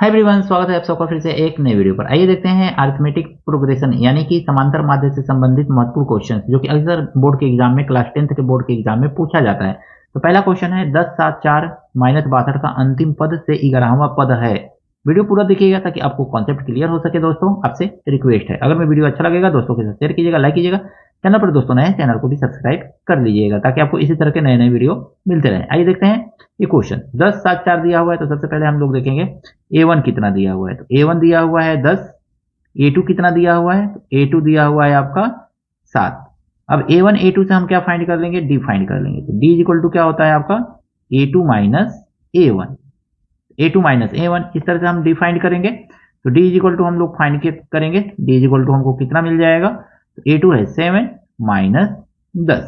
Hi everyone, स्वागत है आप सबका फिर से एक नए वीडियो पर। आइए देखते हैं अरिथमेटिक प्रोग्रेशन यानी कि समांतर माध्य से संबंधित महत्वपूर्ण क्वेश्चन जो कि अक्सर बोर्ड के एग्जाम में क्लास 10th के बोर्ड के एग्जाम में पूछा जाता है। तो पहला क्वेश्चन है 10 7 4 -62 का अंतिम पद से 11वां पद है। वीडियो पूरा देखिएगा ताकि आपको कॉन्सेप्ट क्लियर हो सके। दोस्तों आपसे रिक्वेस्ट है, अगर मैं वीडियो अच्छा लगेगा दोस्तों के साथ शेयर कीजिएगा, लाइक कीजिएगा। चैनल पर दोस्तों नए चैनल को भी सब्सक्राइब कर लीजिएगा ताकि आपको इसी तरह के नए नए वीडियो मिलते रहे। आइए देखते हैं ये क्वेश्चन। 10 7 4 दिया हुआ है तो सबसे पहले हम लोग देखेंगे A1 कितना दिया हुआ है। तो A1 दिया हुआ है 10, A2 कितना दिया हुआ है, तो A2 दिया हुआ है आपका 7। अब A1 A2 से हम क्या फाइंड कर लेंगे, D फाइंड कर लेंगे। तो D इक्वल टू क्या होता है आपका A2 minus A1, A2 minus A1, इस तरह से हम D फाइंड करेंगे। तो D इक्वल टू हम लोग फाइंड करेंगे, D इक्वल टू हमको कितना मिल जाएगा, तो A2 है 7 माइनस 10,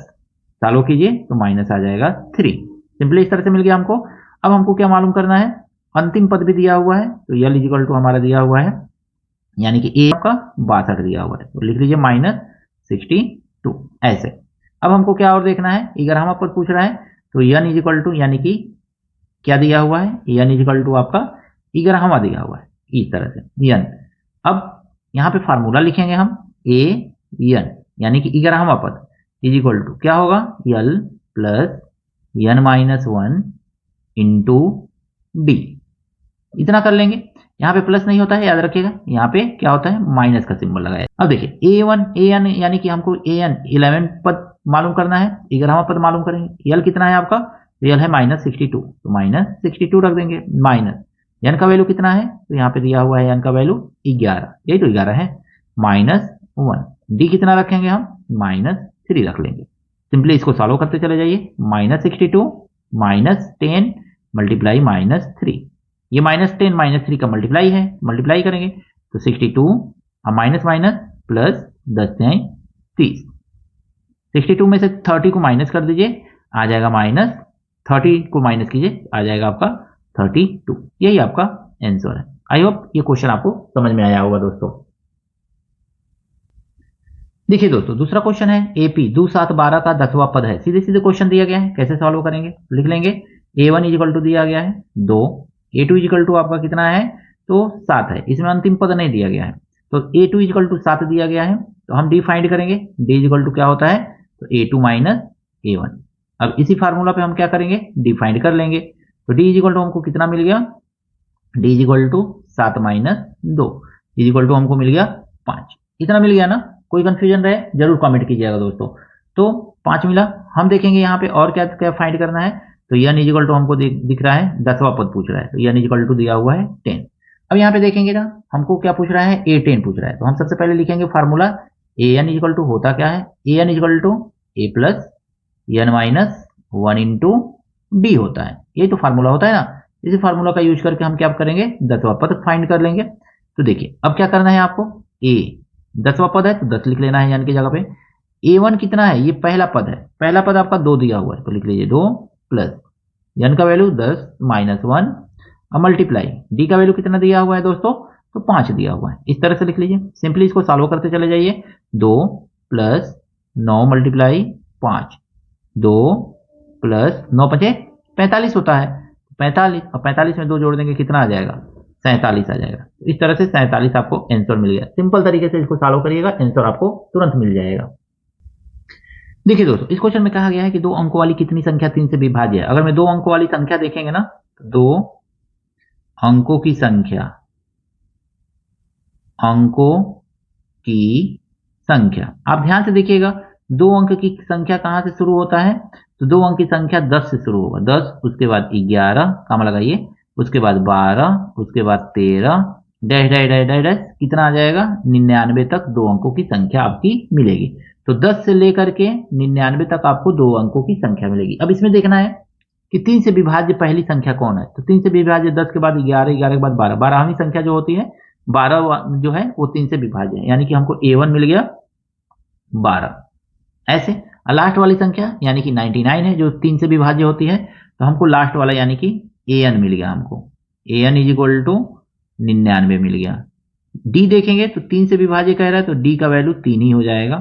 चालू कीजिए तो माइनस आ जाएगा 3। सिंपली इस तरह से मिल गया हमको। अब हमको क्या मालूम करना है, अंतिम पद भी दिया हुआ है तो L इक्वल टू हमारा दिया हुआ है यानी कि A आपका 62 दिया हुआ है, तो लिख लीजिए -62 ऐसे। अब हमको क्या और देखना है, 11वां पद पूछ रहा है तो N इक्वल टू यानी कि क्या दिया हुआ है, N इक्वल टू आपका 11वां दिया हुआ है, इस तरह से N। अब यहाँ पे फार्मूला लिखेंगे हम AN यानी कि 11वां पद इज इक्वल टू क्या होगा, L plus N minus 1 into D। इतना कर लेंगे। यहाँ पे प्लस नहीं होता है, याद रखिएगा, यहाँ पे क्या होता है माइनस का सिंबल लगाया। अब देखिए A1 AN यानी कि हमको AN 11 पद मालूम करना है, 11वां पद मालूम करेंगे। L कितना है आपका, L है -62 तो -62 रख देंगे। माइनस N का वैल्यू कितना है, तो यहाँ पे दिया हुआ है N का वैल्यू 11, यही तो 11 है, -1। D कितना रखेंगे हम, -3 रख लेंगे। सिंपली इसको सॉल्व करते चले जाइए, -62 -10 मल्टीप्लाई -3, ये -10 -3 का मल्टीप्लाई है, मल्टीप्लाई करेंगे तो 62 माइनस माइनस प्लस 10 30। 62 में से 30 को माइनस कर दीजिए, आ जाएगा -30 को माइनस कीजिए, आ जाएगा आपका 32। यही आपका आंसर है। आई होप ये क्वेश्चन आपको समझ में आया होगा दोस्तों। देखिए दोस्तों दूसरा क्वेश्चन है AP 2 7 12 का 10वां पद है। सीधे सीधे क्वेश्चन दिया गया है, कैसे सॉल्व करेंगे, लिख लेंगे A1 इक्वल टू दिया गया है 2, A2 इक्वल टू आपका कितना है, तो 7 है, इसमें अंतिम पद नहीं दिया गया है। तो A2 इक्वल टू 7 दिया गया है तो हम D फाइंड करेंगे, D इक्वल टू क्या होता है, तो A2 माइनस A1। अब इसी फार्मूला पे हम क्या करेंगे, D फाइंड कर लेंगे। तो D इक्वल टू हमको कितना मिल गया, D equal to 7 minus 2 equal to हमको मिल गया 5। इतना मिल गया ना, कोई कंफ्यूजन रहे जरूर कमेंट कीजिएगा दोस्तों। तो 5 मिला। हम देखेंगे यहाँ पे और क्या क्या फाइंड करना है। तो N इक्वल टू हमको दिख रहा है 10वां पद पूछ रहा है, तो N इक्वल टू दिया हुआ है 10। अब यहाँ पे देखेंगे ना, हमको क्या पूछ रहा है, A10 पूछ रहा है। तो हम सबसे पहले लिखेंगे फार्मूला AN इक्वल टू होता क्या है, AN equal to A plus N minus 1 into D होता है, यही तो फार्मूला होता है ना। इसी फार्मूला का यूज करके हम क्या करेंगे, 10वां पद फाइंड कर लेंगे। तो देखिए अब क्या करना है आपको, A 10वां पद है तो 10 लिख लेना है यानी की जगह पे। A1 कितना है, ये पहला पद है, पहला पद आपका 2 दिया हुआ है तो लिख लीजिए 2 प्लस N का वैल्यू 10 माइनस 1 और मल्टीप्लाई D का वैल्यू कितना दिया हुआ है दोस्तों, तो 5 दिया हुआ है, इस तरह से लिख लीजिए। सिंपली इसको सॉल्व करते चले जाइए, 2 प्लस 9 मल्टीप्लाई 5, 2 प्लस 9 5 45 होता है, 45 और 45 में 2 जोड़ देंगे कितना आ जाएगा, 47 आ जाएगा। इस तरह से 47 आपको आंसर मिल गया। सिंपल तरीके से इसको सॉल्व करिएगा, आंसर आपको तुरंत मिल जाएगा। देखिए दोस्तों इस क्वेश्चन में कहा गया है कि 2 अंकों वाली कितनी संख्या 3 से विभाज्य है। अगर मैं 2 अंकों वाली संख्या देखेंगे ना, तो 2 अंकों की संख्या, अंकों की संख्या, आप ध्यान से देखिएगा 2 अंक की संख्या कहां से शुरू होता है, तो 2 अंक की संख्या 10 से शुरू होगा, 10 उसके बाद 11 काम लगाइए, उसके बाद 12, उसके बाद 13 dash dash dash dash dash कितना आ जाएगा 99 तक 2 अंकों की संख्या आपकी मिलेगी। तो 10 से लेकर के 99 तक आपको 2 अंकों की संख्या मिलेगी। अब इसमें देखना है कि 3 से विभाज्य पहली संख्या कौन है। तो 3 से विभाज्य 10 के बाद 11, 11 के बाद 12, 12वीं संख्या जो होती है 12 जो है वो 3 से विभाज्य है, यानी कि हमको A1 मिल गया 12 ऐसे। लास्ट वाली संख्या यानी कि 99 है जो 3 से विभाज्य होती है, तो हमको लास्ट वाला यानी कि AN मिल गया, हमको AN इज इक्वल टू 99 मिल गया। D देखेंगे तो 3 से विभाज्य कह रहा है तो D का वैल्यू 3 ही हो जाएगा,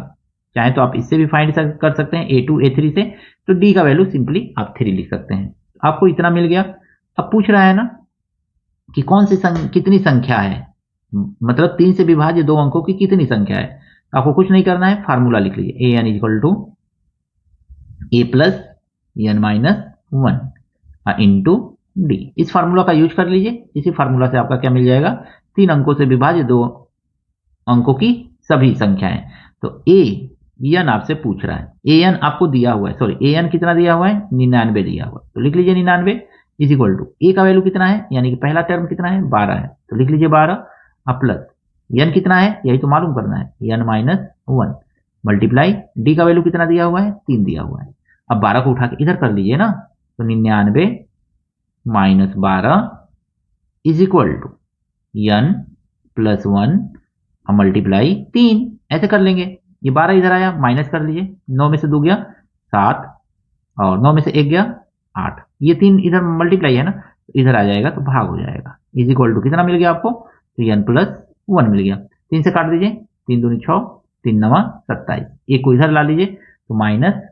चाहे तो आप इससे भी फाइंड कर सकते हैं A2 A3 से, तो D का वैल्यू सिंपली आप 3 लिख सकते हैं। आपको इतना मिल गया। अब पूछ रहा है ना कि कितनी संख्या है, मतलब 3 से विभाज्य 2 अंकों की कितनी संख्या है। आपको कुछ नहीं करना है, फार्मूला लिख लीजिए, an equal to A plus N minus 1 into D. इस फार्मूला का यूज कर लीजिए। इसी फार्मूला से आपका क्या मिल जाएगा, 3 अंकों से विभाज्य 2 अंकों की सभी संख्याएं। तो एन आपसे पूछ रहा है, एन आपको दिया हुआ है, सॉरी एन कितना दिया हुआ है, 99 दिया हुआ है। तो लिख लीजिए 99 इज इक्वल टू ए का वैल्यू कितना है, यानी कि पहला टर्म कितना है, 12 है, तो लिख लीजिए 12 प्लस एन कितना है, यही तो मालूम करना है, एन माइनस 1 मल्टीप्लाई डी का वैल्यू कितना दिया हुआ है, 3 दिया हुआ है। अब 12 को उठा के इधर कर लीजिए ना, तो 99 minus 12 is equal to N plus 1 multiply 3, ऐसे कर लेंगे। ये 12 इधर आया, माइनस कर लीजिए, 9 में से 2 गया 7 और 9 में से 1 गया 8, ये 3 इधर मल्टीप्लाई है ना, इधर आ जाएगा तो भाग हो जाएगा। इज इक्वल टू कितना मिल गया आपको, तो एन प्लस 1 मिल गया। 3 से काट दीजिए, 3 दूनी 6, 3 9 27, एक को इधर ला लीजिए तो माइनस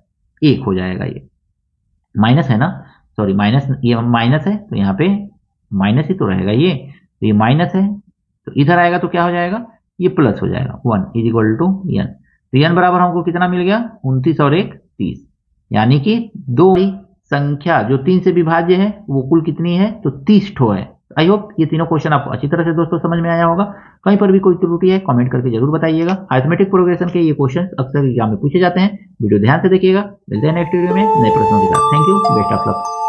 1 हो जाएगा। ये माइनस है ना, सॉरी माइनस, ये माइनस है तो यहाँ पे माइनस ही तो रहेगा ये, तो ये माइनस है तो इधर आएगा तो क्या हो जाएगा, ये प्लस हो जाएगा। 1 इज इक्वल टू एन, तो एन बराबर हमको कितना मिल गया, 29 और 1 30, यानी कि दो संख्या जो 3 से विभाज्य है वो कुल कितनी है, तो 30 ठो है। आई होप ये तीनों क्वेश्चन आपको अच्छी तरह से दोस्तों समझ में आया होगा। कहीं पर भी कोई त्रुटि है कमेंट करके जरूर बताइएगा। अरिथमेटिक प्रोग्रेशन के ये क्वेश्चन अक्सर एग्जाम में पूछे जाते हैं। वीडियो ध्यान से देखिएगा। मिलते हैं नेक्स्ट वीडियो में नए प्रश्नों के साथ। Thank you, best of luck.